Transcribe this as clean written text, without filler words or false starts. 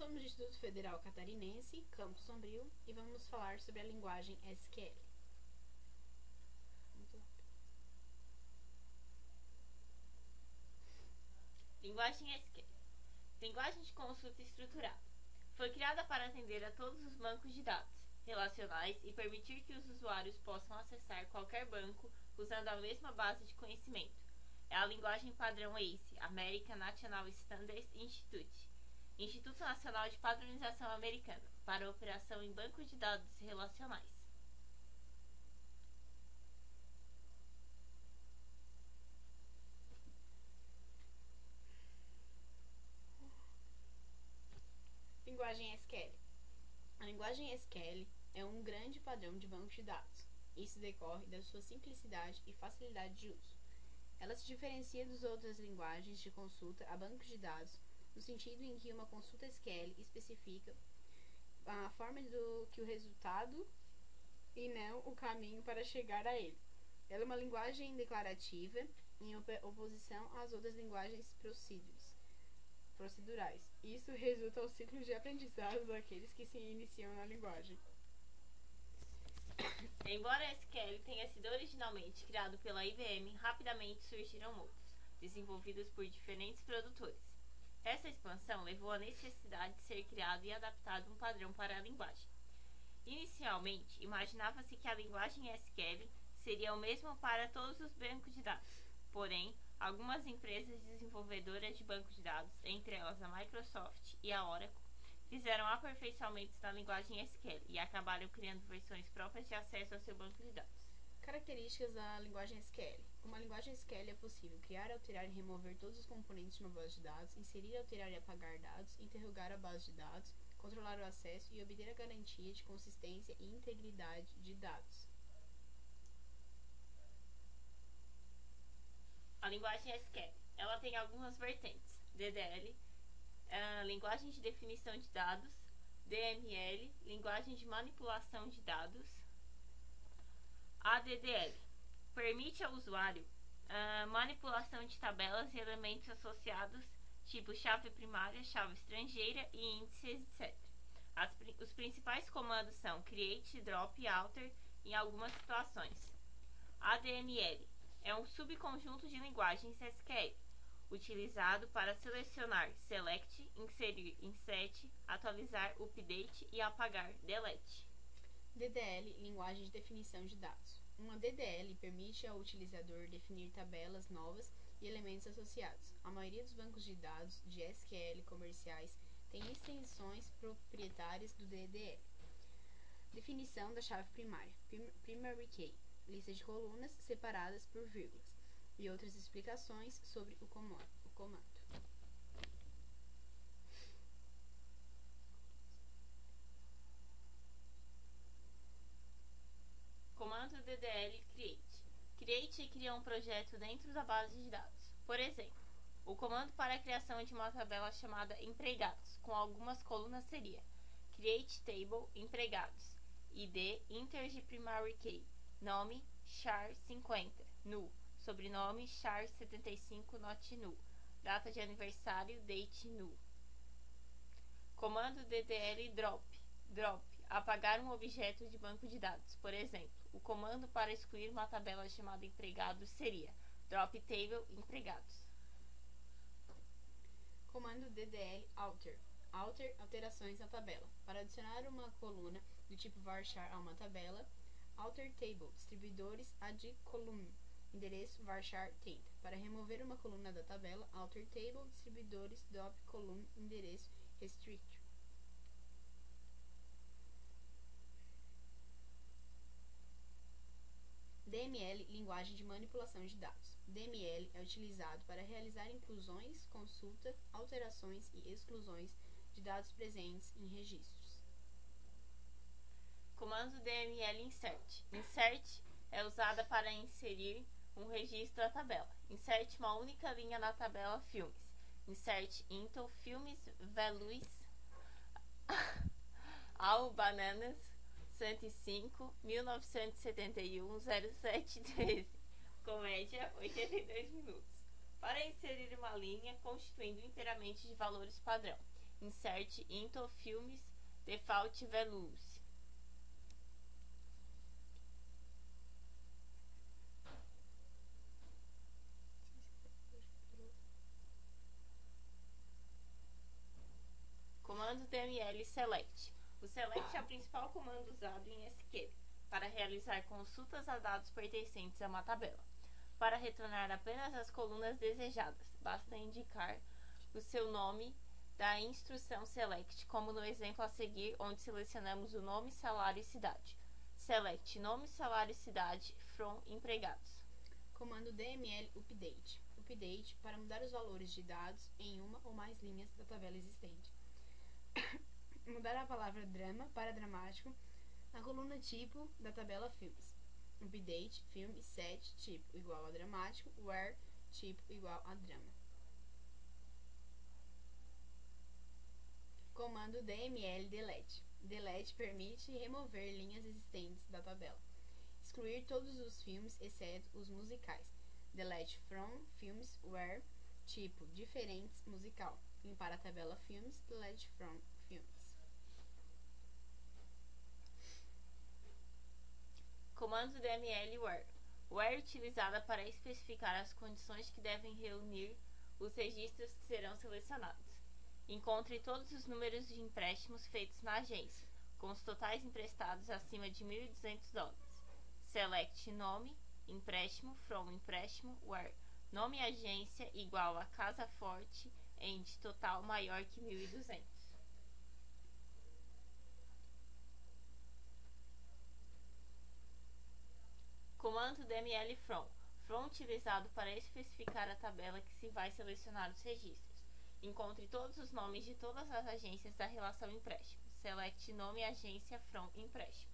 somos do Instituto Federal Catarinense, Campo Sombrio, e vamos falar sobre a linguagem SQL. Linguagem SQL. Linguagem de consulta estruturada. Foi criada para atender a todos os bancos de dados relacionais e permitir que os usuários possam acessar qualquer banco usando a mesma base de conhecimento. É a linguagem padrão ACE, American National Standards Institute, Instituto Nacional de Padronização Americano, para operação em bancos de dados relacionais. Linguagem SQL. A linguagem SQL é um grande padrão de banco de dados. Isso decorre da sua simplicidade e facilidade de uso. Ela se diferencia das outras linguagens de consulta a bancos de dados no sentido em que uma consulta SQL especifica a forma que o resultado e não o caminho para chegar a ele. Ela é uma linguagem declarativa em oposição às outras linguagens procedurais. Isso resulta ao ciclo de aprendizado daqueles que se iniciam na linguagem. Embora a SQL tenha sido originalmente criado pela IBM, rapidamente surgiram outros, desenvolvidos por diferentes produtores. Essa expansão levou à necessidade de ser criado e adaptado um padrão para a linguagem. Inicialmente, imaginava-se que a linguagem SQL seria o mesmo para todos os bancos de dados. Porém, algumas empresas desenvolvedoras de bancos de dados, entre elas a Microsoft e a Oracle, fizeram aperfeiçoamentos na linguagem SQL e acabaram criando versões próprias de acesso ao seu banco de dados. Características da linguagem SQL. Com uma linguagem SQL é possível criar, alterar e remover todos os componentes de uma base de dados, inserir, alterar e apagar dados, interrogar a base de dados, controlar o acesso e obter a garantia de consistência e integridade de dados. A linguagem SQL, ela tem algumas vertentes: DDL, linguagem de definição de dados, DML, linguagem de manipulação de dados. ADDL permite ao usuário manipulação de tabelas e elementos associados, tipo chave primária, chave estrangeira e índices, etc. Os principais comandos são create, drop e alter em algumas situações. ADML é um subconjunto de linguagens SQL, utilizado para selecionar select, inserir insert, atualizar update e apagar delete. DDL, linguagem de definição de dados. Uma DDL permite ao utilizador definir tabelas novas e elementos associados. A maioria dos bancos de dados de SQL comerciais tem extensões proprietárias do DDL. Definição da chave primária, primary key, lista de colunas separadas por vírgulas, e outras explicações sobre o comando. Comando DDL create. Create cria um projeto dentro da base de dados. Por exemplo, o comando para a criação de uma tabela chamada empregados, com algumas colunas seria create table empregados, id inter de primary key, nome char 50, null, sobrenome char 75 not null, data de aniversário date null. Comando DDL drop, apagar um objeto de banco de dados. Por exemplo, o comando para excluir uma tabela chamada empregados seria drop table empregados. Comando DDL alter, alterações na tabela. Para adicionar uma coluna do tipo varchar a uma tabela, alter table, distribuidores add column, endereço varchar 30. Para remover uma coluna da tabela, alter table, distribuidores drop column, endereço restrict. DML, linguagem de manipulação de dados. DML é utilizado para realizar inclusões, consulta, alterações e exclusões de dados presentes em registros. Comando DML insert. Insert é usada para inserir um registro à tabela. Insert uma única linha na tabela filmes. Insert into filmes values all bananas 105, 1971, 07, 13, com média 82 minutos, para inserir uma linha constituindo inteiramente de valores padrão. insert into films default values. Comando DML select. O select é o principal comando usado em SQL para realizar consultas a dados pertencentes a uma tabela. Para retornar apenas as colunas desejadas, basta indicar o seu nome da instrução select, como no exemplo a seguir, onde selecionamos o nome, salário e cidade. Select nome, salário e cidade from empregados. Comando DML update. Update para mudar os valores de dados em uma ou mais linhas da tabela existente. Mudar a palavra drama para dramático na coluna tipo da tabela filmes. Update filme set tipo igual a dramático, where tipo igual a drama. Comando DML delete. Delete permite remover linhas existentes da tabela. Excluir todos os filmes, exceto os musicais. Delete from filmes where tipo diferentes musical. Limpar a tabela filmes, delete from filmes. Comando DML where. Where utilizada para especificar as condições que devem reunir os registros que serão selecionados. Encontre todos os números de empréstimos feitos na agência, com os totais emprestados acima de $1.200. Select nome, empréstimo, from empréstimo, where. Nome agência igual a Casa Forte and total maior que 1.200. Comando DML from. From utilizado para especificar a tabela que se vai selecionar os registros. Encontre todos os nomes de todas as agências da relação empréstimo. Select nome agência from empréstimo.